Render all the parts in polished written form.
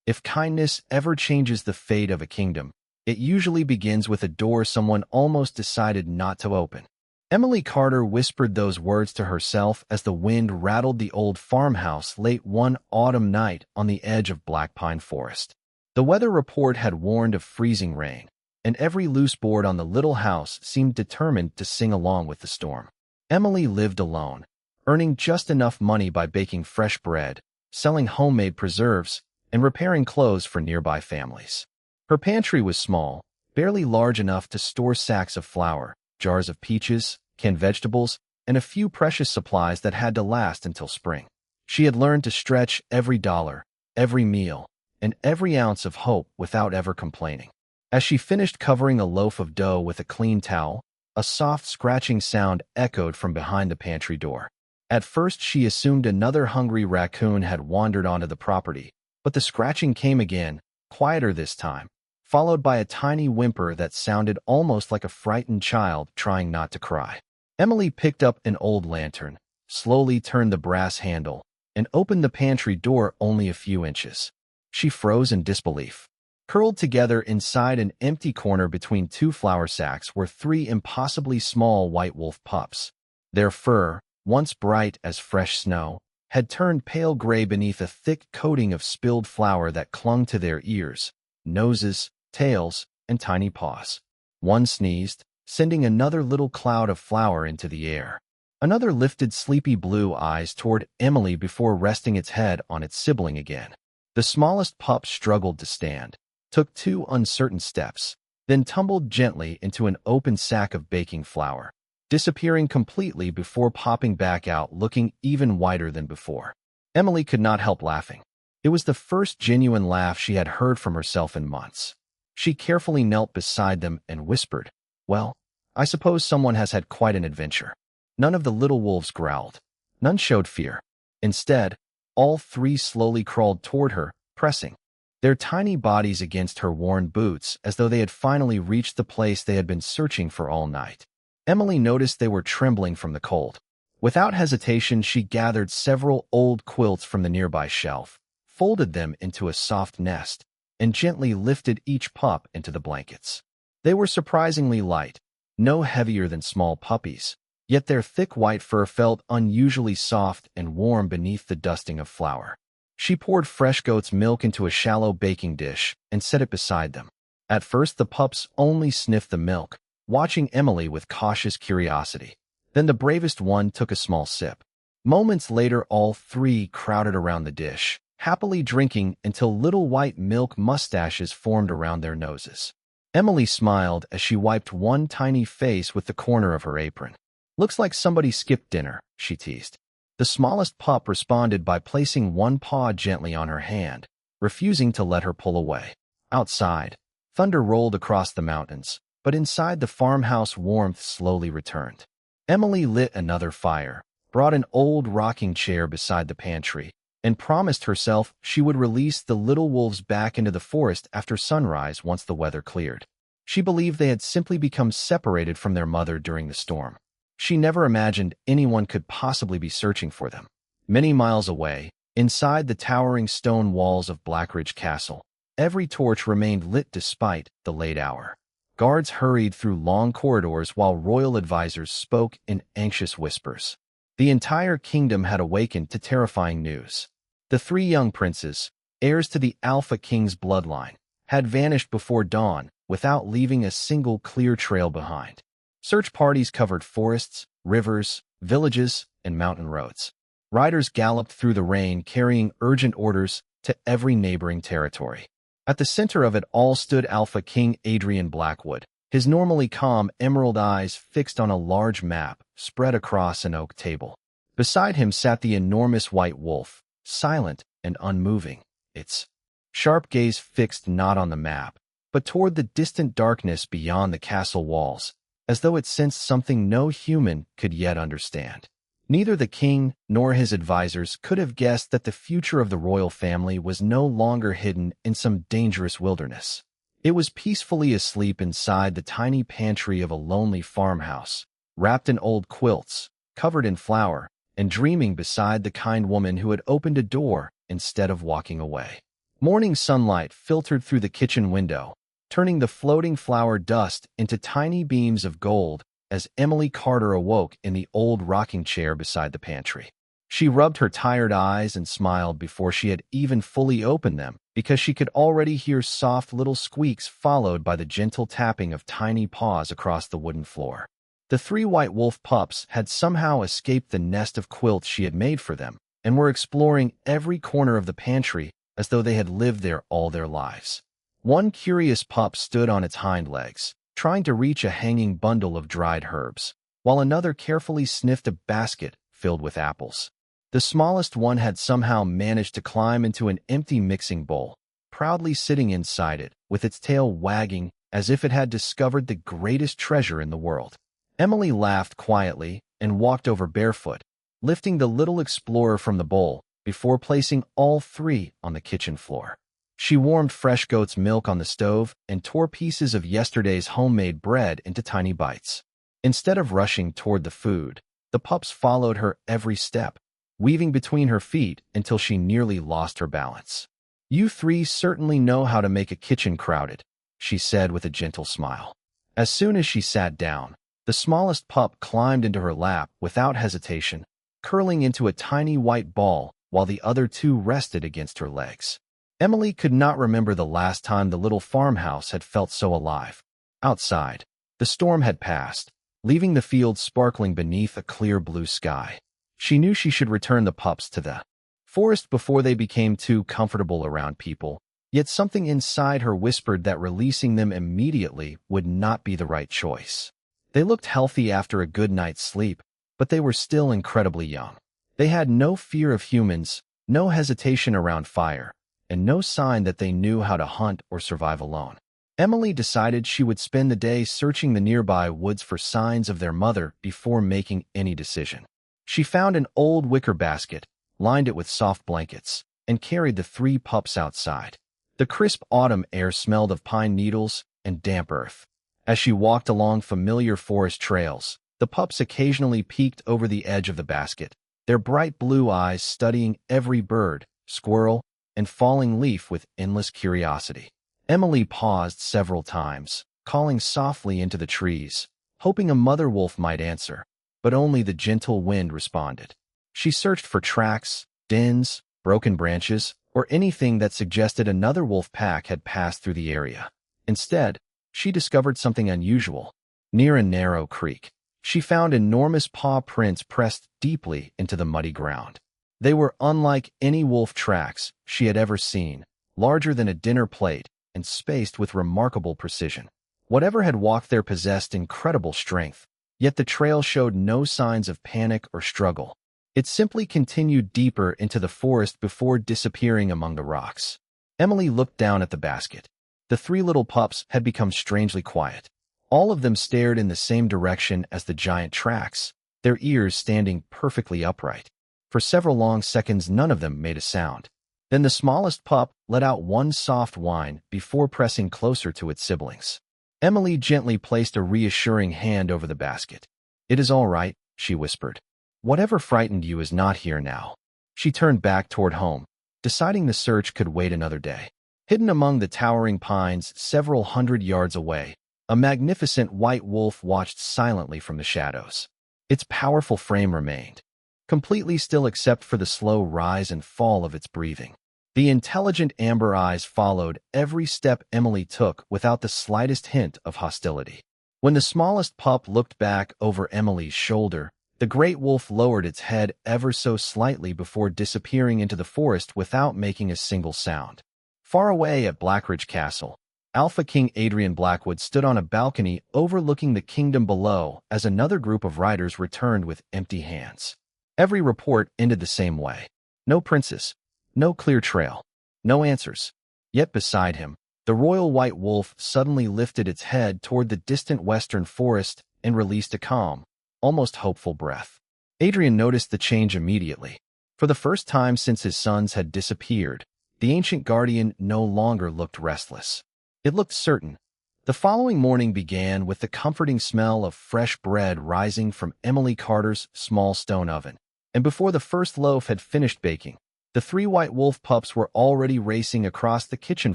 If kindness ever changes the fate of a kingdom, it usually begins with a door someone almost decided not to open. Emily Carter whispered those words to herself as the wind rattled the old farmhouse late one autumn night on the edge of Black Pine Forest. The weather report had warned of freezing rain, and every loose board on the little house seemed determined to sing along with the storm. Emily lived alone, earning just enough money by baking fresh bread, selling homemade preserves, and repairing clothes for nearby families. Her pantry was small, barely large enough to store sacks of flour, jars of peaches, canned vegetables, and a few precious supplies that had to last until spring. She had learned to stretch every dollar, every meal, and every ounce of hope without ever complaining. As she finished covering a loaf of dough with a clean towel, a soft scratching sound echoed from behind the pantry door. At first, she assumed another hungry raccoon had wandered onto the property, but the scratching came again, quieter this time, followed by a tiny whimper that sounded almost like a frightened child trying not to cry. Emily picked up an old lantern, slowly turned the brass handle, and opened the pantry door only a few inches. She froze in disbelief. Curled together inside an empty corner between two flour sacks were three impossibly small white wolf pups. Their fur, once bright as fresh snow, had turned pale gray beneath a thick coating of spilled flour that clung to their ears, noses, tails, and tiny paws. One sneezed, sending another little cloud of flour into the air. Another lifted sleepy blue eyes toward Emily before resting its head on its sibling again. The smallest pup struggled to stand, took two uncertain steps, then tumbled gently into an open sack of baking flour, disappearing completely before popping back out looking even whiter than before. Emily could not help laughing. It was the first genuine laugh she had heard from herself in months. She carefully knelt beside them and whispered, "Well, I suppose someone has had quite an adventure." None of the little wolves growled. None showed fear. Instead, all three slowly crawled toward her, pressing their tiny bodies against her worn boots as though they had finally reached the place they had been searching for all night. Emily noticed they were trembling from the cold. Without hesitation, she gathered several old quilts from the nearby shelf, folded them into a soft nest, and gently lifted each pup into the blankets. They were surprisingly light, no heavier than small puppies, yet their thick white fur felt unusually soft and warm beneath the dusting of flour. She poured fresh goat's milk into a shallow baking dish and set it beside them. At first, the pups only sniffed the milk, watching Emily with cautious curiosity. Then the bravest one took a small sip. Moments later, all three crowded around the dish, happily drinking until little white milk mustaches formed around their noses. Emily smiled as she wiped one tiny face with the corner of her apron. "Looks like somebody skipped dinner," she teased. The smallest pup responded by placing one paw gently on her hand, refusing to let her pull away. Outside, thunder rolled across the mountains, but inside the farmhouse warmth slowly returned. Emily lit another fire, brought an old rocking chair beside the pantry, and promised herself she would release the little wolves back into the forest after sunrise once the weather cleared. She believed they had simply become separated from their mother during the storm. She never imagined anyone could possibly be searching for them. Many miles away, inside the towering stone walls of Blackridge Castle, every torch remained lit despite the late hour. Guards hurried through long corridors while royal advisors spoke in anxious whispers. The entire kingdom had awakened to terrifying news. The three young princes, heirs to the Alpha King's bloodline, had vanished before dawn without leaving a single clear trail behind. Search parties covered forests, rivers, villages, and mountain roads. Riders galloped through the rain carrying urgent orders to every neighboring territory. At the center of it all stood Alpha King Adrian Blackwood, his normally calm emerald eyes fixed on a large map spread across an oak table. Beside him sat the enormous white wolf, silent and unmoving, its sharp gaze fixed not on the map, but toward the distant darkness beyond the castle walls, as though it sensed something no human could yet understand. Neither the king nor his advisors could have guessed that the future of the royal family was no longer hidden in some dangerous wilderness. It was peacefully asleep inside the tiny pantry of a lonely farmhouse, wrapped in old quilts, covered in flour, and dreaming beside the kind woman who had opened a door instead of walking away. Morning sunlight filtered through the kitchen window, turning the floating flour dust into tiny beams of gold as Emily Carter awoke in the old rocking chair beside the pantry. She rubbed her tired eyes and smiled before she had even fully opened them, because she could already hear soft little squeaks followed by the gentle tapping of tiny paws across the wooden floor. The three white wolf pups had somehow escaped the nest of quilts she had made for them and were exploring every corner of the pantry as though they had lived there all their lives. One curious pup stood on its hind legs, trying to reach a hanging bundle of dried herbs, while another carefully sniffed a basket filled with apples. The smallest one had somehow managed to climb into an empty mixing bowl, proudly sitting inside it, with its tail wagging as if it had discovered the greatest treasure in the world. Emily laughed quietly and walked over barefoot, lifting the little explorer from the bowl before placing all three on the kitchen floor. She warmed fresh goat's milk on the stove and tore pieces of yesterday's homemade bread into tiny bites. Instead of rushing toward the food, the pups followed her every step, weaving between her feet until she nearly lost her balance. "You three certainly know how to make a kitchen crowded," she said with a gentle smile. As soon as she sat down, the smallest pup climbed into her lap without hesitation, curling into a tiny white ball while the other two rested against her legs. Emily could not remember the last time the little farmhouse had felt so alive. Outside, the storm had passed, leaving the fields sparkling beneath a clear blue sky. She knew she should return the pups to the forest before they became too comfortable around people, yet something inside her whispered that releasing them immediately would not be the right choice. They looked healthy after a good night's sleep, but they were still incredibly young. They had no fear of humans, no hesitation around fire, and no sign that they knew how to hunt or survive alone. Emily decided she would spend the day searching the nearby woods for signs of their mother before making any decision. She found an old wicker basket, lined it with soft blankets, and carried the three pups outside. The crisp autumn air smelled of pine needles and damp earth. As she walked along familiar forest trails, the pups occasionally peeked over the edge of the basket, their bright blue eyes studying every bird, squirrel, and falling leaf with endless curiosity. Emily paused several times, calling softly into the trees, hoping a mother wolf might answer, but only the gentle wind responded. She searched for tracks, dens, broken branches, or anything that suggested another wolf pack had passed through the area. Instead, she discovered something unusual. Near a narrow creek, she found enormous paw prints pressed deeply into the muddy ground. They were unlike any wolf tracks she had ever seen, larger than a dinner plate and spaced with remarkable precision. Whatever had walked there possessed incredible strength, yet the trail showed no signs of panic or struggle. It simply continued deeper into the forest before disappearing among the rocks. Emily looked down at the basket. The three little pups had become strangely quiet. All of them stared in the same direction as the giant tracks, their ears standing perfectly upright. For several long seconds, none of them made a sound. Then the smallest pup let out one soft whine before pressing closer to its siblings. Emily gently placed a reassuring hand over the basket. "It is all right," she whispered. "Whatever frightened you is not here now." She turned back toward home, deciding the search could wait another day. Hidden among the towering pines several hundred yards away, a magnificent white wolf watched silently from the shadows. Its powerful frame remained completely still except for the slow rise and fall of its breathing. The intelligent amber eyes followed every step Emily took without the slightest hint of hostility. When the smallest pup looked back over Emily's shoulder, the great wolf lowered its head ever so slightly before disappearing into the forest without making a single sound. Far away at Blackridge Castle, Alpha King Adrian Blackwood stood on a balcony overlooking the kingdom below as another group of riders returned with empty hands. Every report ended the same way. No princess, no clear trail, no answers. Yet beside him, the royal white wolf suddenly lifted its head toward the distant western forest and released a calm, almost hopeful breath. Adrian noticed the change immediately. For the first time since his sons had disappeared, the ancient guardian no longer looked restless. It looked certain. The following morning began with the comforting smell of fresh bread rising from Emily Carter's small stone oven. And before the first loaf had finished baking, The three white wolf pups were already racing across the kitchen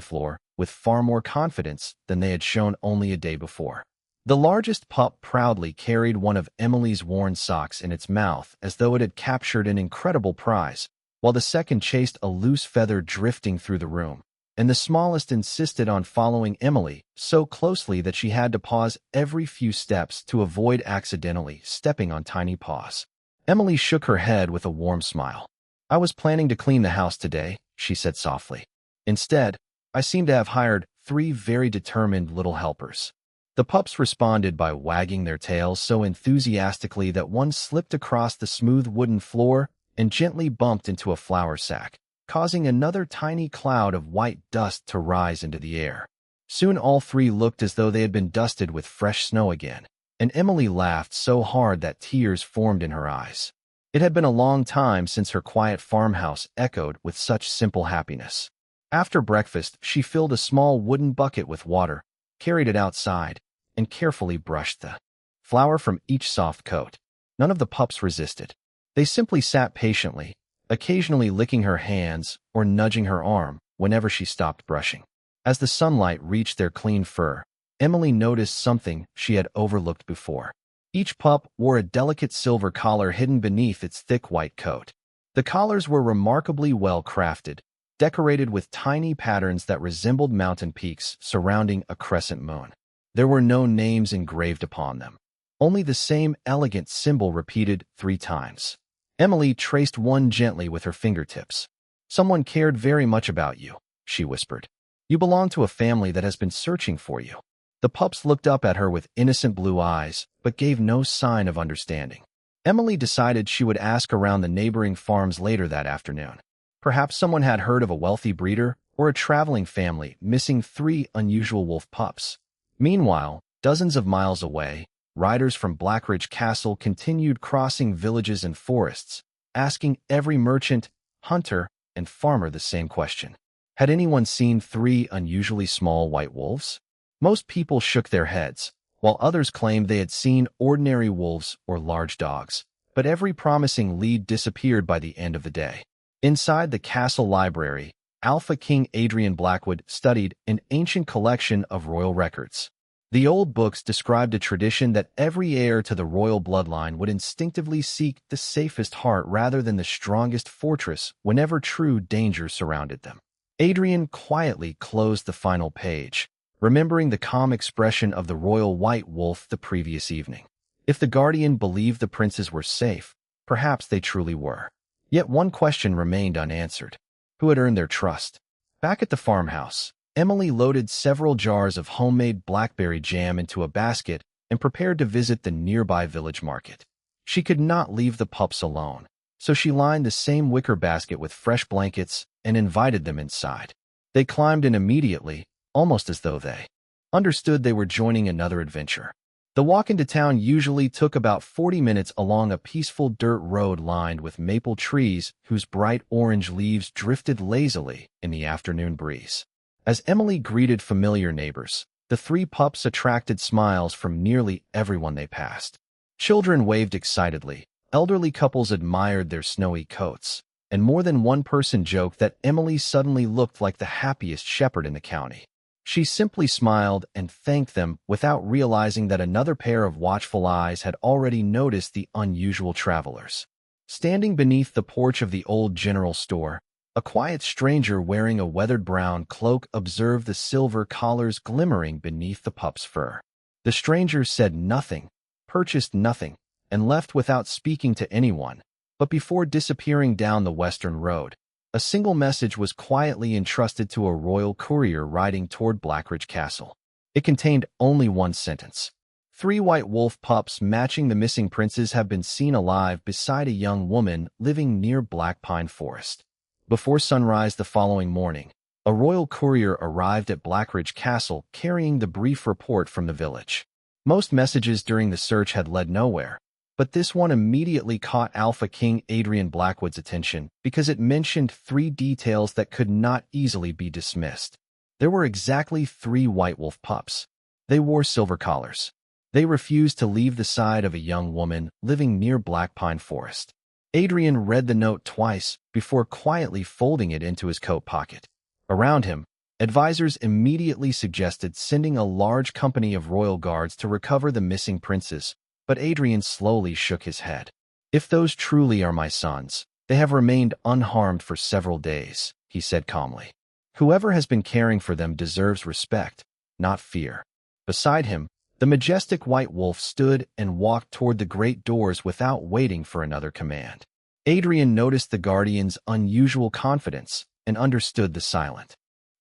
floor with far more confidence than they had shown only a day before. The largest pup proudly carried one of Emily's worn socks in its mouth as though it had captured an incredible prize, while the second chased a loose feather drifting through the room, and the smallest insisted on following Emily so closely that she had to pause every few steps to avoid accidentally stepping on tiny paws. Emily shook her head with a warm smile. "I was planning to clean the house today," she said softly. "Instead, I seem to have hired 3 very determined little helpers." The pups responded by wagging their tails so enthusiastically that one slipped across the smooth wooden floor and gently bumped into a flour sack, causing another tiny cloud of white dust to rise into the air. Soon all 3 looked as though they had been dusted with fresh snow again, and Emily laughed so hard that tears formed in her eyes. It had been a long time since her quiet farmhouse echoed with such simple happiness. After breakfast, she filled a small wooden bucket with water, carried it outside, and carefully brushed the flour from each soft coat. None of the pups resisted. They simply sat patiently, occasionally licking her hands or nudging her arm whenever she stopped brushing. As the sunlight reached their clean fur, Emily noticed something she had overlooked before. Each pup wore a delicate silver collar hidden beneath its thick white coat. The collars were remarkably well crafted, decorated with tiny patterns that resembled mountain peaks surrounding a crescent moon. There were no names engraved upon them, only the same elegant symbol repeated 3 times. Emily traced one gently with her fingertips. "Someone cared very much about you," she whispered. "You belong to a family that has been searching for you." The pups looked up at her with innocent blue eyes, but gave no sign of understanding. Emily decided she would ask around the neighboring farms later that afternoon. Perhaps someone had heard of a wealthy breeder or a traveling family missing 3 unusual wolf pups. Meanwhile, dozens of miles away, riders from Blackridge Castle continued crossing villages and forests, asking every merchant, hunter, and farmer the same question. Had anyone seen 3 unusually small white wolves? Most people shook their heads, while others claimed they had seen ordinary wolves or large dogs, but every promising lead disappeared by the end of the day. Inside the castle library, Alpha King Adrian Blackwood studied an ancient collection of royal records. The old books described a tradition that every heir to the royal bloodline would instinctively seek the safest heart rather than the strongest fortress whenever true danger surrounded them. Adrian quietly closed the final page, remembering the calm expression of the royal white wolf the previous evening. If the guardian believed the princes were safe, perhaps they truly were. Yet one question remained unanswered. Who had earned their trust? Back at the farmhouse, Emily loaded several jars of homemade blackberry jam into a basket and prepared to visit the nearby village market. She could not leave the pups alone, so she lined the same wicker basket with fresh blankets and invited them inside. They climbed in immediately, almost as though they understood they were joining another adventure. The walk into town usually took about 40 minutes along a peaceful dirt road lined with maple trees whose bright orange leaves drifted lazily in the afternoon breeze. As Emily greeted familiar neighbors, the 3 pups attracted smiles from nearly everyone they passed. Children waved excitedly, elderly couples admired their snowy coats, and more than one person joked that Emily suddenly looked like the happiest shepherd in the county. She simply smiled and thanked them without realizing that another pair of watchful eyes had already noticed the unusual travelers. Standing beneath the porch of the old general store, a quiet stranger wearing a weathered brown cloak observed the silver collars glimmering beneath the pup's fur. The stranger said nothing, purchased nothing, and left without speaking to anyone, but before disappearing down the western road, a single message was quietly entrusted to a royal courier riding toward Blackridge Castle. It contained only one sentence. 3 white wolf pups matching the missing princes have been seen alive beside a young woman living near Black Pine Forest. Before sunrise the following morning, a royal courier arrived at Blackridge Castle carrying the brief report from the village. Most messages during the search had led nowhere, but this one immediately caught Alpha King Adrian Blackwood's attention because it mentioned 3 details that could not easily be dismissed. There were exactly 3 white wolf pups. They wore silver collars. They refused to leave the side of a young woman living near Black Pine Forest. Adrian read the note twice before quietly folding it into his coat pocket. Around him, advisors immediately suggested sending a large company of royal guards to recover the missing princess, but Adrian slowly shook his head. "If those truly are my sons, they have remained unharmed for several days," he said calmly. "Whoever has been caring for them deserves respect, not fear." Beside him, the majestic white wolf stood and walked toward the great doors without waiting for another command. Adrian noticed the guardian's unusual confidence and understood the silent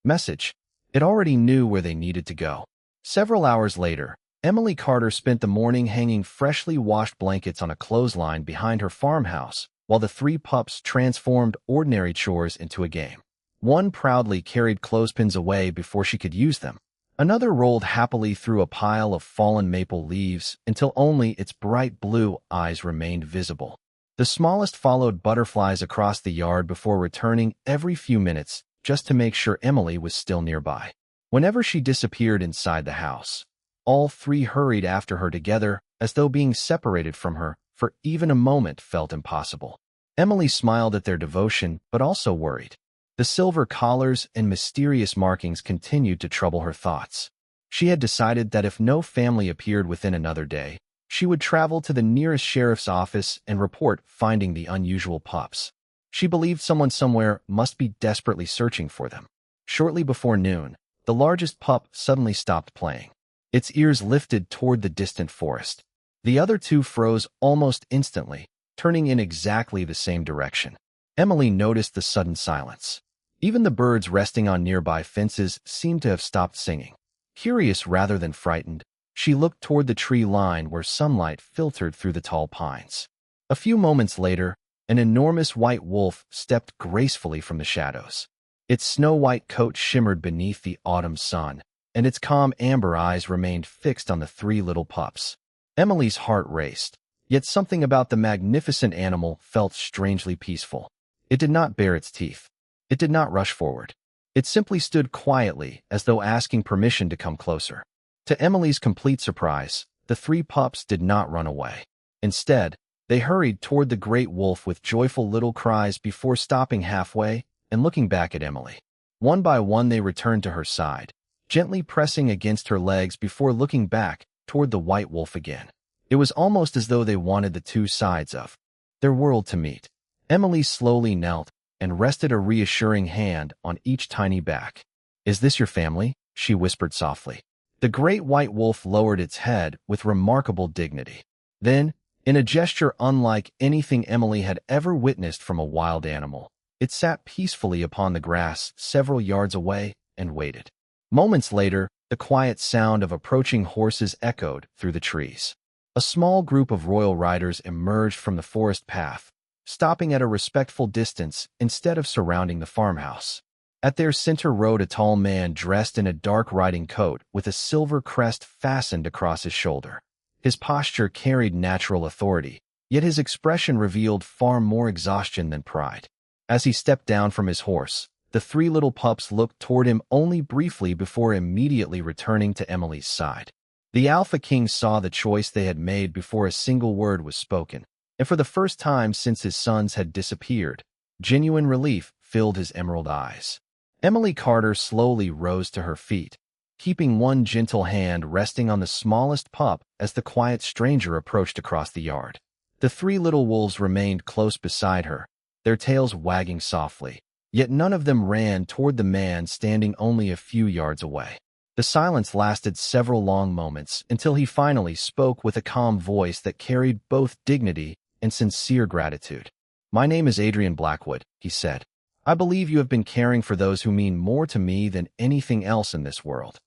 message. It already knew where they needed to go. Several hours later, Emily Carter spent the morning hanging freshly washed blankets on a clothesline behind her farmhouse, while the three pups transformed ordinary chores into a game. One proudly carried clothespins away before she could use them. Another rolled happily through a pile of fallen maple leaves until only its bright blue eyes remained visible. The smallest followed butterflies across the yard before returning every few minutes just to make sure Emily was still nearby. Whenever she disappeared inside the house, all three hurried after her together as though being separated from her for even a moment felt impossible. Emily smiled at their devotion but also worried. The silver collars and mysterious markings continued to trouble her thoughts. She had decided that if no family appeared within another day, she would travel to the nearest sheriff's office and report finding the unusual pups. She believed someone somewhere must be desperately searching for them. Shortly before noon, the largest pup suddenly stopped playing. Its ears lifted toward the distant forest. The other two froze almost instantly, turning in exactly the same direction. Emily noticed the sudden silence. Even the birds resting on nearby fences seemed to have stopped singing. Curious rather than frightened, she looked toward the tree line where sunlight filtered through the tall pines. A few moments later, an enormous white wolf stepped gracefully from the shadows. Its snow-white coat shimmered beneath the autumn sun, and its calm amber eyes remained fixed on the three little pups. Emily's heart raced, yet something about the magnificent animal felt strangely peaceful. It did not bare its teeth. It did not rush forward. It simply stood quietly, as though asking permission to come closer. To Emily's complete surprise, the three pups did not run away. Instead, they hurried toward the great wolf with joyful little cries before stopping halfway and looking back at Emily. One by one they returned to her side, gently pressing against her legs before looking back toward the white wolf again. It was almost as though they wanted the two sides of their world to meet. Emily slowly knelt and rested a reassuring hand on each tiny back. "Is this your family?" she whispered softly. The great white wolf lowered its head with remarkable dignity. Then, in a gesture unlike anything Emily had ever witnessed from a wild animal, it sat peacefully upon the grass several yards away and waited. Moments later, the quiet sound of approaching horses echoed through the trees. A small group of royal riders emerged from the forest path, stopping at a respectful distance instead of surrounding the farmhouse. At their center rode a tall man dressed in a dark riding coat with a silver crest fastened across his shoulder. His posture carried natural authority, yet his expression revealed far more exhaustion than pride. As he stepped down from his horse, the three little pups looked toward him only briefly before immediately returning to Emily's side. The Alpha King saw the choice they had made before a single word was spoken, and for the first time since his sons had disappeared, genuine relief filled his emerald eyes. Emily Carter slowly rose to her feet, keeping one gentle hand resting on the smallest pup as the quiet stranger approached across the yard. The three little wolves remained close beside her, their tails wagging softly, yet none of them ran toward the man standing only a few yards away. The silence lasted several long moments until he finally spoke with a calm voice that carried both dignity and sincere gratitude. "My name is Adrian Blackwood," he said. "I believe you have been caring for those who mean more to me than anything else in this world."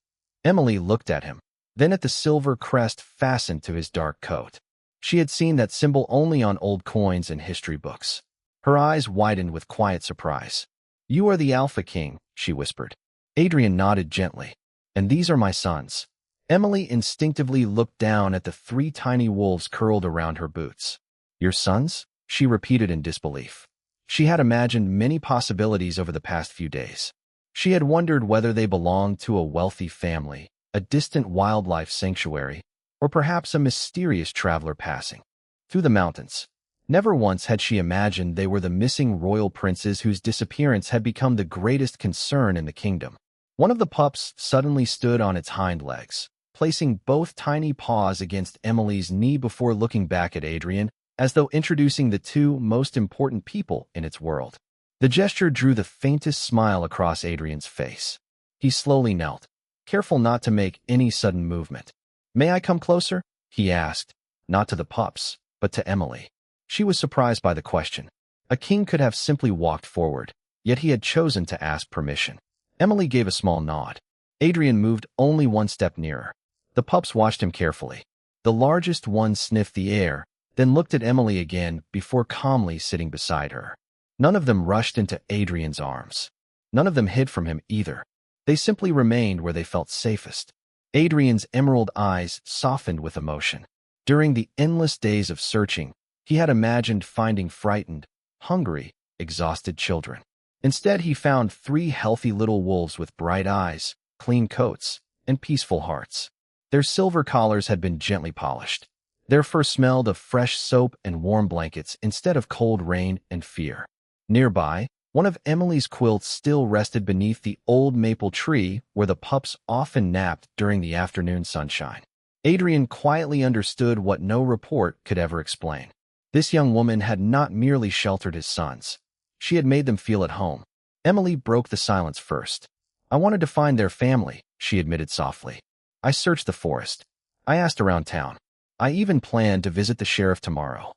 Emily looked at him, then at the silver crest fastened to his dark coat. She had seen that symbol only on old coins and history books. Her eyes widened with quiet surprise. "You are the Alpha King," she whispered. Adrian nodded gently. "And these are my sons." Emily instinctively looked down at the three tiny wolves curled around her boots. "Your sons?" she repeated in disbelief. She had imagined many possibilities over the past few days. She had wondered whether they belonged to a wealthy family, a distant wildlife sanctuary, or perhaps a mysterious traveler passing through the mountains. Never once had she imagined they were the missing royal princes whose disappearance had become the greatest concern in the kingdom. One of the pups suddenly stood on its hind legs, placing both tiny paws against Emily's knee before looking back at Adrian, as though introducing the two most important people in its world. The gesture drew the faintest smile across Adrian's face. He slowly knelt, careful not to make any sudden movement. "May I come closer?" he asked, not to the pups, but to Emily. She was surprised by the question. A king could have simply walked forward, yet he had chosen to ask permission. Emily gave a small nod. Adrian moved only one step nearer. The pups watched him carefully. The largest one sniffed the air, then looked at Emily again before calmly sitting beside her. None of them rushed into Adrian's arms. None of them hid from him either. They simply remained where they felt safest. Adrian's emerald eyes softened with emotion. During the endless days of searching, he had imagined finding frightened, hungry, exhausted children. Instead, he found 3 healthy little wolves with bright eyes, clean coats, and peaceful hearts. Their silver collars had been gently polished. Their fur smelled of fresh soap and warm blankets instead of cold rain and fear. Nearby, one of Emily's quilts still rested beneath the old maple tree where the pups often napped during the afternoon sunshine. Adrian quietly understood what no report could ever explain. This young woman had not merely sheltered his sons. She had made them feel at home. Emily broke the silence first. "I wanted to find their family," she admitted softly. "I searched the forest. I asked around town. I even planned to visit the sheriff tomorrow."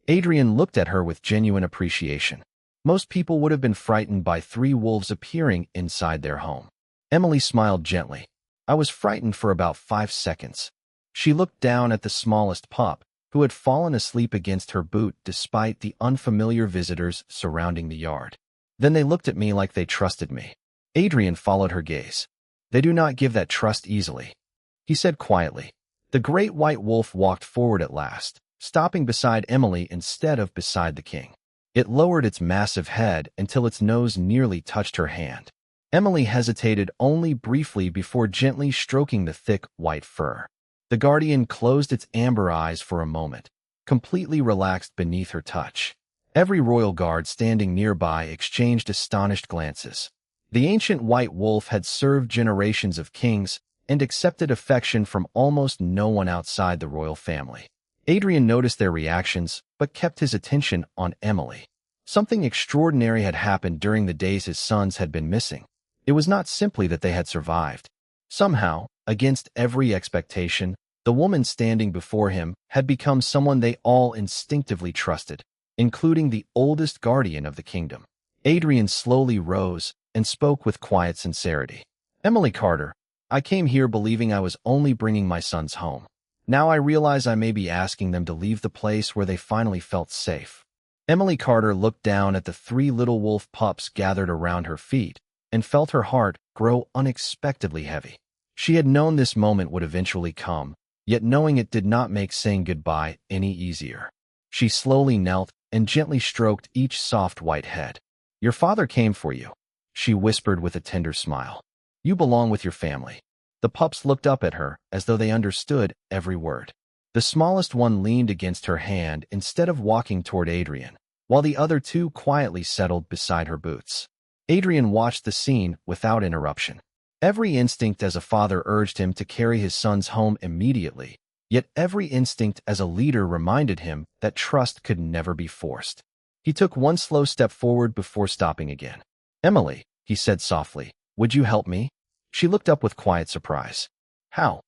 Adrian looked at her with genuine appreciation. Most people would have been frightened by 3 wolves appearing inside their home. Emily smiled gently. "I was frightened for about 5 seconds." She looked down at the smallest pup, who had fallen asleep against her boot despite the unfamiliar visitors surrounding the yard. Then they looked at me like they trusted me. Adrian followed her gaze. "They do not give that trust easily," he said quietly. The great white wolf walked forward at last, stopping beside Emily instead of beside the king. It lowered its massive head until its nose nearly touched her hand. Emily hesitated only briefly before gently stroking the thick, white fur. The guardian closed its amber eyes for a moment, completely relaxed beneath her touch. Every royal guard standing nearby exchanged astonished glances. The ancient white wolf had served generations of kings and accepted affection from almost no one outside the royal family. Adrian noticed their reactions, but kept his attention on Emily. Something extraordinary had happened during the days his sons had been missing. It was not simply that they had survived. Somehow, against every expectation, the woman standing before him had become someone they all instinctively trusted, including the oldest guardian of the kingdom. Adrian slowly rose and spoke with quiet sincerity. "Emily Carter, I came here believing I was only bringing my sons home. Now I realize I may be asking them to leave the place where they finally felt safe." Emily Carter looked down at the 3 little wolf pups gathered around her feet and felt her heart grow unexpectedly heavy. She had known this moment would eventually come, yet knowing it did not make saying goodbye any easier. She slowly knelt and gently stroked each soft white head. "Your father came for you," she whispered with a tender smile. "You belong with your family." The pups looked up at her as though they understood every word. The smallest one leaned against her hand instead of walking toward Adrian, while the other 2 quietly settled beside her boots. Adrian watched the scene without interruption. Every instinct as a father urged him to carry his sons home immediately, yet every instinct as a leader reminded him that trust could never be forced. He took one slow step forward before stopping again. "Emily," he said softly, "would you help me?" She looked up with quiet surprise. "How?"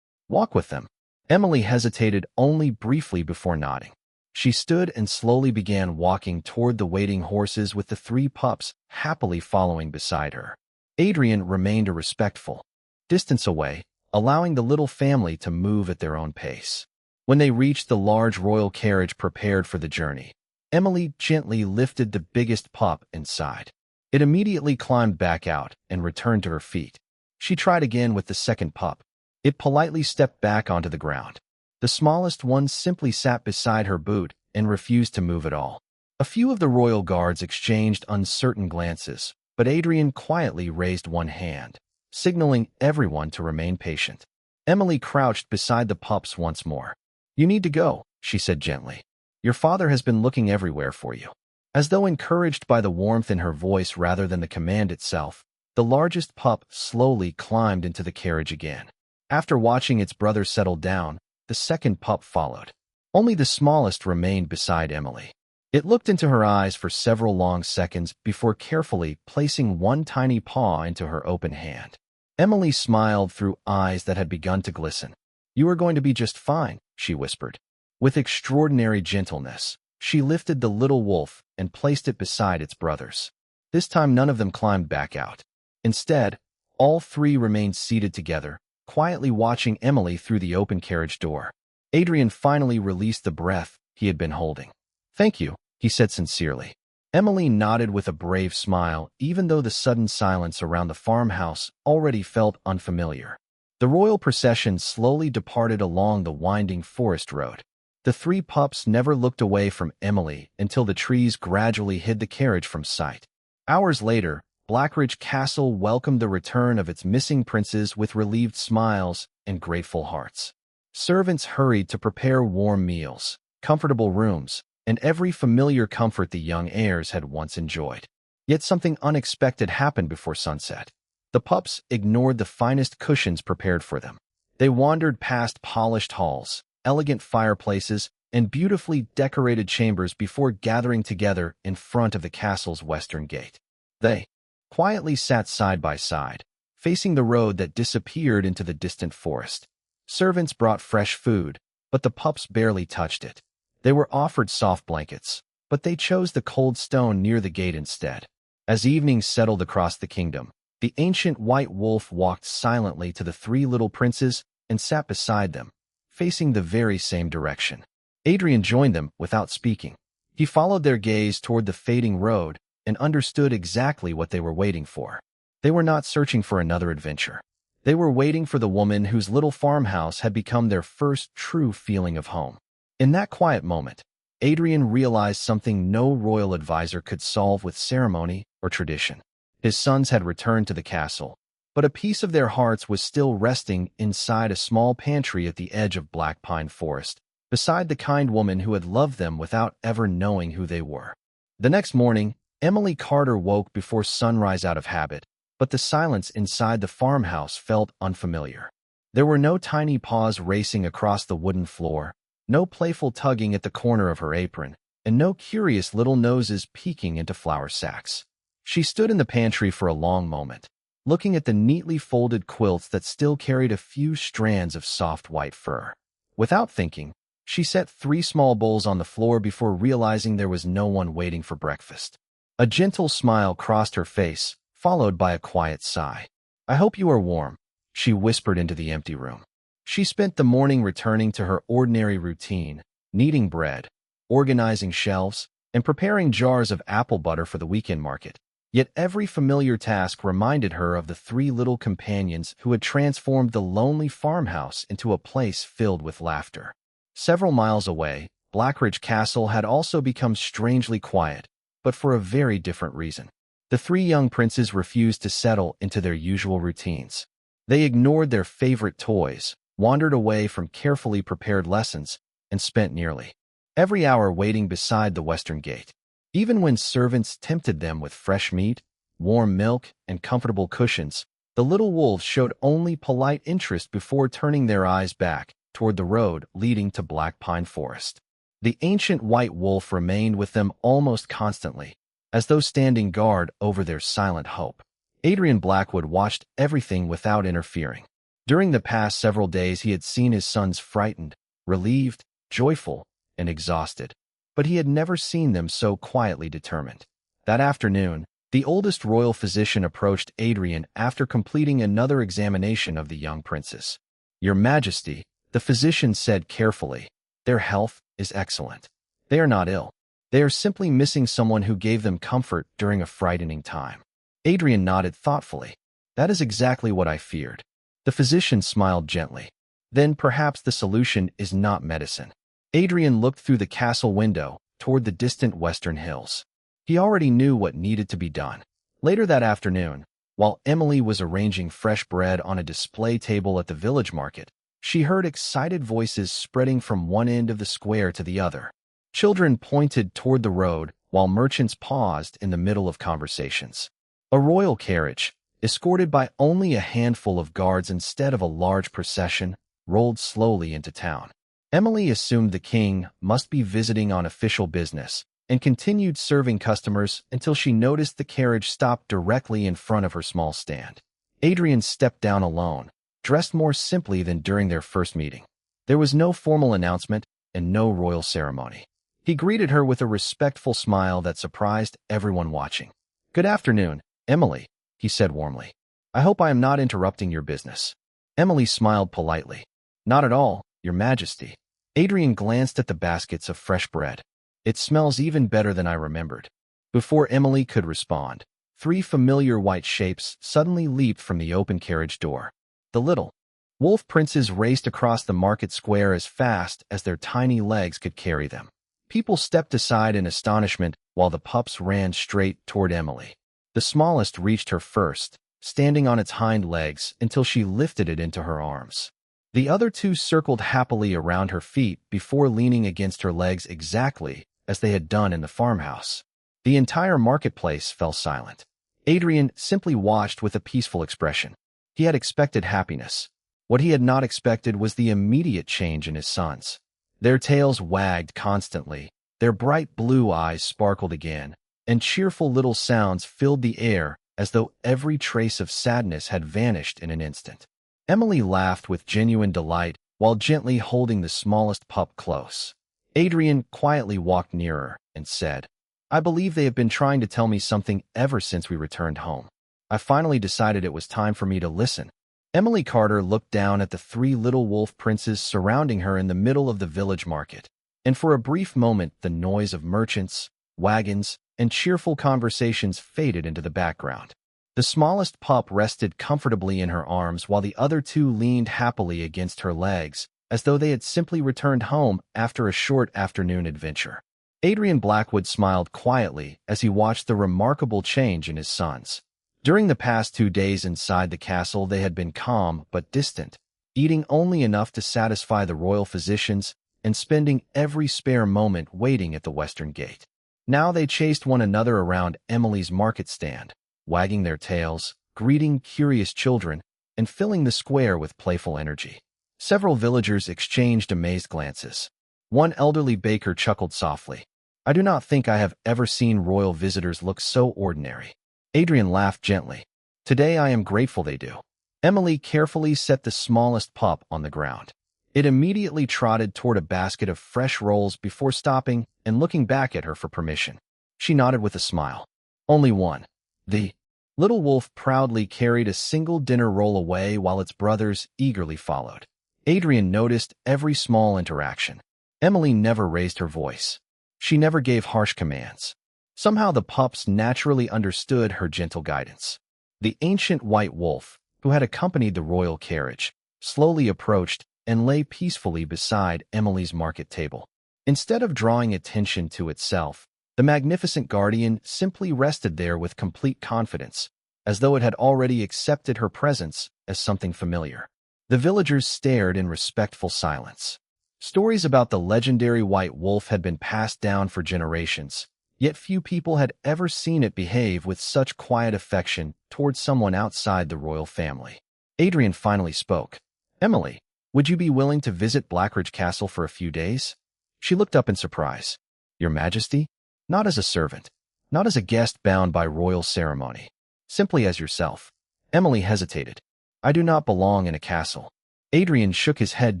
"Walk with them." Emily hesitated only briefly before nodding. She stood and slowly began walking toward the waiting horses with the 3 pups happily following beside her. Adrian remained a respectful distance away, allowing the little family to move at their own pace. When they reached the large royal carriage prepared for the journey, Emily gently lifted the biggest pup inside. It immediately climbed back out and returned to her feet. She tried again with the second pup. It politely stepped back onto the ground. The smallest one simply sat beside her boot and refused to move at all. A few of the royal guards exchanged uncertain glances, but Adrian quietly raised one hand, signaling everyone to remain patient. Emily crouched beside the pups once more. "You need to go," she said gently. Your father has been looking everywhere for you." As though encouraged by the warmth in her voice rather than the command itself, the largest pup slowly climbed into the carriage again. After watching its brother settle down, the second pup followed. Only the smallest remained beside Emily. It looked into her eyes for several long seconds before carefully placing one tiny paw into her open hand. Emily smiled through eyes that had begun to glisten. "You are going to be just fine," she whispered. With extraordinary gentleness, she lifted the little wolf and placed it beside its brothers. This time none of them climbed back out. Instead, all three remained seated together, quietly watching Emily through the open carriage door. Adrian finally released the breath he had been holding. "Thank you," he said sincerely. Emily nodded with a brave smile, even though the sudden silence around the farmhouse already felt unfamiliar. The royal procession slowly departed along the winding forest road. The three pups never looked away from Emily until the trees gradually hid the carriage from sight. Hours later, Blackridge Castle welcomed the return of its missing princes with relieved smiles and grateful hearts. Servants hurried to prepare warm meals, comfortable rooms, and every familiar comfort the young heirs had once enjoyed. Yet something unexpected happened before sunset. The pups ignored the finest cushions prepared for them. They wandered past polished halls, elegant fireplaces, and beautifully decorated chambers before gathering together in front of the castle's western gate. They quietly sat side by side, facing the road that disappeared into the distant forest. Servants brought fresh food, but the pups barely touched it. They were offered soft blankets, but they chose the cold stone near the gate instead. As evening settled across the kingdom, the ancient white wolf walked silently to the three little princes and sat beside them, facing the very same direction. Adrian joined them without speaking. He followed their gaze toward the fading road and understood exactly what they were waiting for. They were not searching for another adventure. They were waiting for the woman whose little farmhouse had become their first true feeling of home. In that quiet moment, Adrian realized something no royal advisor could solve with ceremony or tradition. His sons had returned to the castle, but a piece of their hearts was still resting inside a small pantry at the edge of Black Pine Forest, beside the kind woman who had loved them without ever knowing who they were. The next morning, Emily Carter woke before sunrise out of habit, but the silence inside the farmhouse felt unfamiliar. There were no tiny paws racing across the wooden floor, no playful tugging at the corner of her apron, and no curious little noses peeking into flour sacks. She stood in the pantry for a long moment, looking at the neatly folded quilts that still carried a few strands of soft white fur. Without thinking, she set 3 small bowls on the floor before realizing there was no one waiting for breakfast. A gentle smile crossed her face, followed by a quiet sigh. "I hope you are warm," she whispered into the empty room. She spent the morning returning to her ordinary routine, kneading bread, organizing shelves, and preparing jars of apple butter for the weekend market. Yet every familiar task reminded her of the 3 little companions who had transformed the lonely farmhouse into a place filled with laughter. Several miles away, Blackridge Castle had also become strangely quiet, but for a very different reason. The 3 young princes refused to settle into their usual routines. They ignored their favorite toys, wandered away from carefully prepared lessons, and spent nearly every hour waiting beside the western gate. Even when servants tempted them with fresh meat, warm milk, and comfortable cushions, the little wolves showed only polite interest before turning their eyes back toward the road leading to Black Pine Forest. The ancient white wolf remained with them almost constantly, as though standing guard over their silent hope. Adrian Blackwood watched everything without interfering. During the past several days he had seen his sons frightened, relieved, joyful, and exhausted, but he had never seen them so quietly determined. That afternoon, the oldest royal physician approached Adrian after completing another examination of the young princes. "Your Majesty," the physician said carefully, "their health is excellent. They are not ill. They are simply missing someone who gave them comfort during a frightening time." Adrian nodded thoughtfully. "That is exactly what I feared." The physician smiled gently. "Then perhaps the solution is not medicine." Adrian looked through the castle window toward the distant western hills. He already knew what needed to be done. Later that afternoon, while Emily was arranging fresh bread on a display table at the village market, she heard excited voices spreading from one end of the square to the other. Children pointed toward the road while merchants paused in the middle of conversations. A royal carriage, escorted by only a handful of guards instead of a large procession, rolled slowly into town. Emily assumed the king must be visiting on official business and continued serving customers until she noticed the carriage stopped directly in front of her small stand. Adrian stepped down alone, dressed more simply than during their first meeting. There was no formal announcement and no royal ceremony. He greeted her with a respectful smile that surprised everyone watching. "Good afternoon, Emily," he said warmly. "I hope I am not interrupting your business." Emily smiled politely. "Not at all, Your Majesty." Adrian glanced at the baskets of fresh bread. "It smells even better than I remembered." Before Emily could respond, 3 familiar white shapes suddenly leaped from the open carriage door. The little wolf princes raced across the market square as fast as their tiny legs could carry them. People stepped aside in astonishment while the pups ran straight toward Emily. The smallest reached her first, standing on its hind legs until she lifted it into her arms. The other 2 circled happily around her feet before leaning against her legs exactly as they had done in the farmhouse. The entire marketplace fell silent. Adrian simply watched with a peaceful expression. He had expected happiness. What he had not expected was the immediate change in his sons. Their tails wagged constantly, their bright blue eyes sparkled again, and cheerful little sounds filled the air as though every trace of sadness had vanished in an instant. Emily laughed with genuine delight while gently holding the smallest pup close. Adrian quietly walked nearer and said, "I believe they have been trying to tell me something ever since we returned home. I finally decided it was time for me to listen." Emily Carter looked down at the 3 little wolf princes surrounding her in the middle of the village market, and for a brief moment the noise of merchants, wagons, and cheerful conversations faded into the background. The smallest pup rested comfortably in her arms while the other 2 leaned happily against her legs, as though they had simply returned home after a short afternoon adventure. Adrian Blackwood smiled quietly as he watched the remarkable change in his sons. During the past 2 days inside the castle, they had been calm but distant, eating only enough to satisfy the royal physicians and spending every spare moment waiting at the western gate. Now they chased one another around Emily's market stand, wagging their tails, greeting curious children, and filling the square with playful energy. Several villagers exchanged amazed glances. One elderly baker chuckled softly. "I do not think I have ever seen royal visitors look so ordinary." Adrian laughed gently. "Today I am grateful they do." Emily carefully set the smallest pup on the ground. It immediately trotted toward a basket of fresh rolls before stopping and looking back at her for permission. She nodded with a smile. "Only one." The little wolf proudly carried a single dinner roll away while its brothers eagerly followed. Adrian noticed every small interaction. Emily never raised her voice. She never gave harsh commands. Somehow the pups naturally understood her gentle guidance. The ancient white wolf, who had accompanied the royal carriage, slowly approached and lay peacefully beside Emily's market table. Instead of drawing attention to itself, the magnificent guardian simply rested there with complete confidence, as though it had already accepted her presence as something familiar. The villagers stared in respectful silence. Stories about the legendary white wolf had been passed down for generations, yet few people had ever seen it behave with such quiet affection towards someone outside the royal family. Adrian finally spoke. "Emily, would you be willing to visit Blackridge Castle for a few days?" She looked up in surprise. "Your Majesty? Not as a servant, not as a guest bound by royal ceremony, simply as yourself." Emily hesitated. "I do not belong in a castle." Adrian shook his head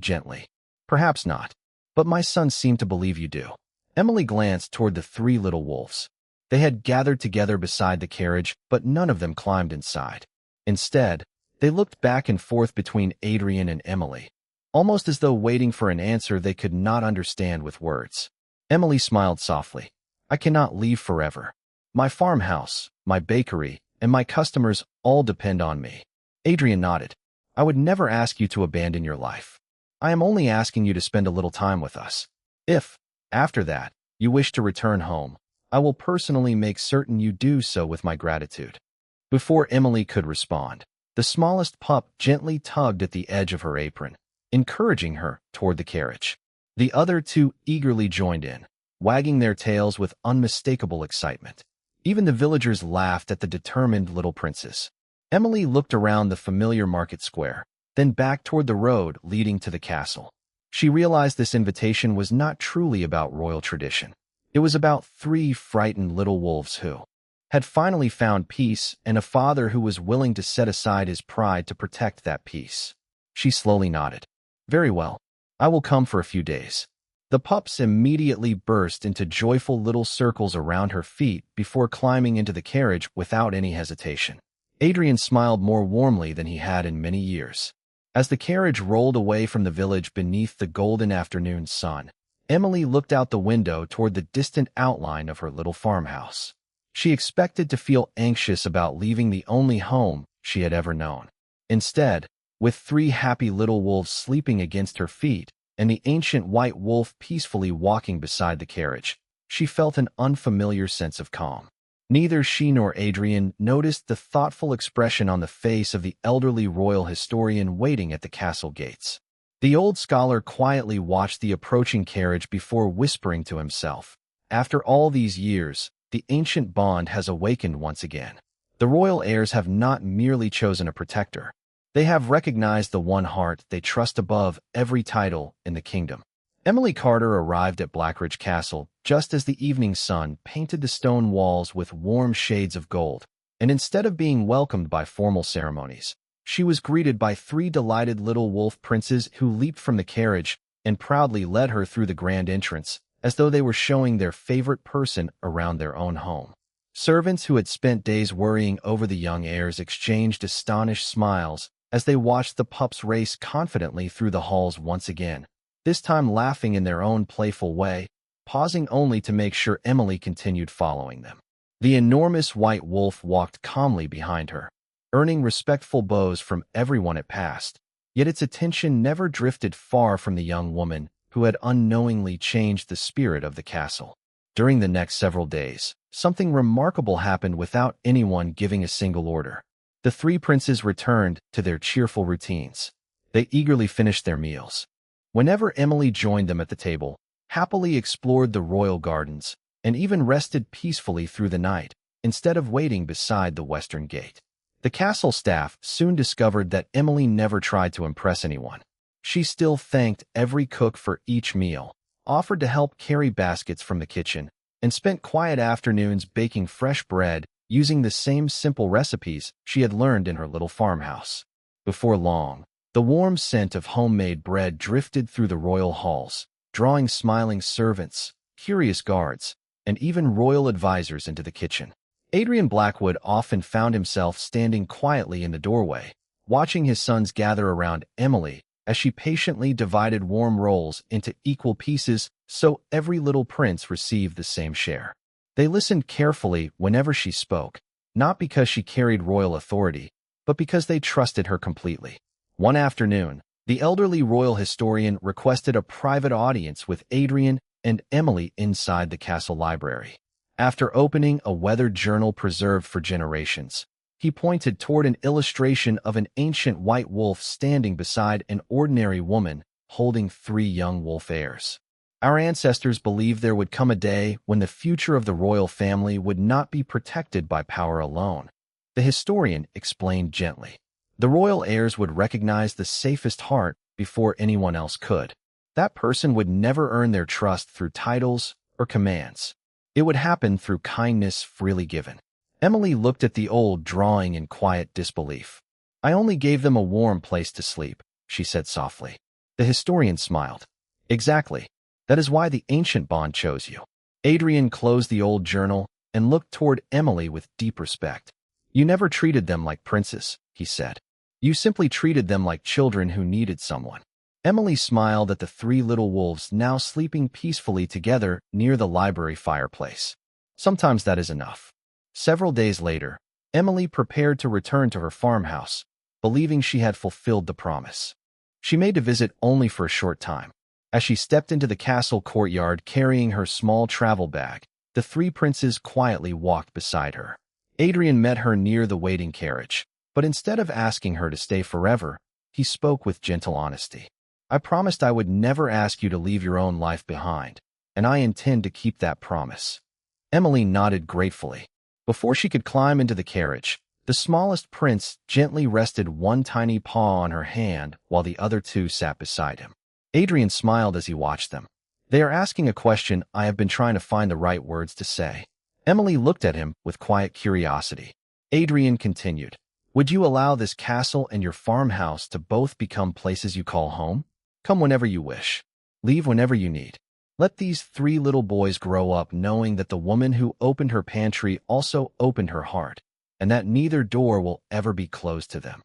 gently. "Perhaps not, but my sons seem to believe you do." Emily glanced toward the 3 little wolves. They had gathered together beside the carriage, but none of them climbed inside. Instead, they looked back and forth between Adrian and Emily, almost as though waiting for an answer they could not understand with words. Emily smiled softly. "I cannot leave forever. My farmhouse, my bakery, and my customers all depend on me." Adrian nodded. "I would never ask you to abandon your life. I am only asking you to spend a little time with us. If, after that, you wish to return home, I will personally make certain you do so with my gratitude." Before Emily could respond, the smallest pup gently tugged at the edge of her apron, encouraging her toward the carriage. The other 2 eagerly joined in. wagging their tails with unmistakable excitement. Even the villagers laughed at the determined little princess. Emily looked around the familiar market square, then back toward the road leading to the castle. She realized this invitation was not truly about royal tradition. It was about three frightened little wolves who had finally found peace and a father who was willing to set aside his pride to protect that peace. She slowly nodded. "Very well. I will come for a few days." The pups immediately burst into joyful little circles around her feet before climbing into the carriage without any hesitation. Adrian smiled more warmly than he had in many years. As the carriage rolled away from the village beneath the golden afternoon sun, Emily looked out the window toward the distant outline of her little farmhouse. She expected to feel anxious about leaving the only home she had ever known. Instead, with three happy little wolves sleeping against her feet and the ancient white wolf peacefully walking beside the carriage, she felt an unfamiliar sense of calm. Neither she nor Adrian noticed the thoughtful expression on the face of the elderly royal historian waiting at the castle gates. The old scholar quietly watched the approaching carriage before whispering to himself, "After all these years, the ancient bond has awakened once again. The royal heirs have not merely chosen a protector. They have recognized the one heart they trust above every title in the kingdom." Emily Carter arrived at Blackridge Castle just as the evening sun painted the stone walls with warm shades of gold, and instead of being welcomed by formal ceremonies, she was greeted by three delighted little wolf princes who leaped from the carriage and proudly led her through the grand entrance, as though they were showing their favorite person around their own home. Servants who had spent days worrying over the young heirs exchanged astonished smiles as they watched the pups race confidently through the halls once again, this time laughing in their own playful way, pausing only to make sure Emily continued following them. The enormous white wolf walked calmly behind her, earning respectful bows from everyone it passed, yet its attention never drifted far from the young woman who had unknowingly changed the spirit of the castle. During the next several days, something remarkable happened without anyone giving a single order. The three princes returned to their cheerful routines. They eagerly finished their meals. Whenever Emily joined them at the table, happily explored the royal gardens, and even rested peacefully through the night, instead of waiting beside the western gate. The castle staff soon discovered that Emily never tried to impress anyone. She still thanked every cook for each meal, offered to help carry baskets from the kitchen, and spent quiet afternoons baking fresh bread using the same simple recipes she had learned in her little farmhouse. Before long, the warm scent of homemade bread drifted through the royal halls, drawing smiling servants, curious guards, and even royal advisors into the kitchen. Adrian Blackwood often found himself standing quietly in the doorway, watching his sons gather around Emily as she patiently divided warm rolls into equal pieces so every little prince received the same share. They listened carefully whenever she spoke, not because she carried royal authority, but because they trusted her completely. One afternoon, the elderly royal historian requested a private audience with Adrian and Emily inside the castle library. After opening a weathered journal preserved for generations, he pointed toward an illustration of an ancient white wolf standing beside an ordinary woman holding three young wolf heirs. "Our ancestors believed there would come a day when the future of the royal family would not be protected by power alone," the historian explained gently. "The royal heirs would recognize the safest heart before anyone else could. That person would never earn their trust through titles or commands. It would happen through kindness freely given." Emily looked at the old drawing in quiet disbelief. "I only gave them a warm place to sleep," she said softly. The historian smiled. "Exactly. That is why the ancient bond chose you." Adrian closed the old journal and looked toward Emily with deep respect. "You never treated them like princes," he said. "You simply treated them like children who needed someone." Emily smiled at the three little wolves now sleeping peacefully together near the library fireplace. Sometimes that is enough. Several days later, Emily prepared to return to her farmhouse, believing she had fulfilled the promise. She made the visit only for a short time. As she stepped into the castle courtyard carrying her small travel bag, the three princes quietly walked beside her. Adrian met her near the waiting carriage, but instead of asking her to stay forever, he spoke with gentle honesty. "I promised I would never ask you to leave your own life behind, and I intend to keep that promise." Emily nodded gratefully. Before she could climb into the carriage, the smallest prince gently rested one tiny paw on her hand while the other two sat beside him. Adrian smiled as he watched them. "They are asking a question I have been trying to find the right words to say." Emily looked at him with quiet curiosity. Adrian continued, "Would you allow this castle and your farmhouse to both become places you call home? Come whenever you wish. Leave whenever you need. Let these three little boys grow up knowing that the woman who opened her pantry also opened her heart, and that neither door will ever be closed to them."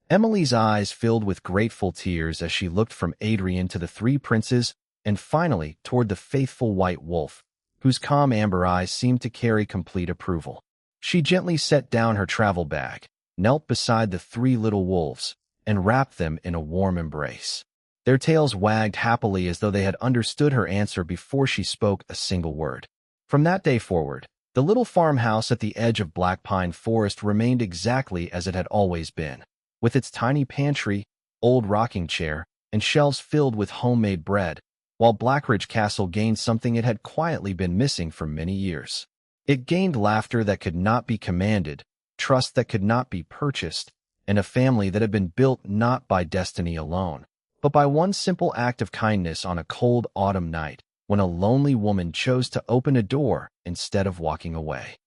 Emily's eyes filled with grateful tears as she looked from Adrian to the three princes and finally toward the faithful white wolf, whose calm amber eyes seemed to carry complete approval. She gently set down her travel bag, knelt beside the three little wolves, and wrapped them in a warm embrace. Their tails wagged happily as though they had understood her answer before she spoke a single word. From that day forward, the little farmhouse at the edge of Black Pine Forest remained exactly as it had always been, with its tiny pantry, old rocking chair, and shelves filled with homemade bread, while Blackridge Castle gained something it had quietly been missing for many years. It gained laughter that could not be commanded, trust that could not be purchased, and a family that had been built not by destiny alone, but by one simple act of kindness on a cold autumn night when a lonely woman chose to open a door instead of walking away.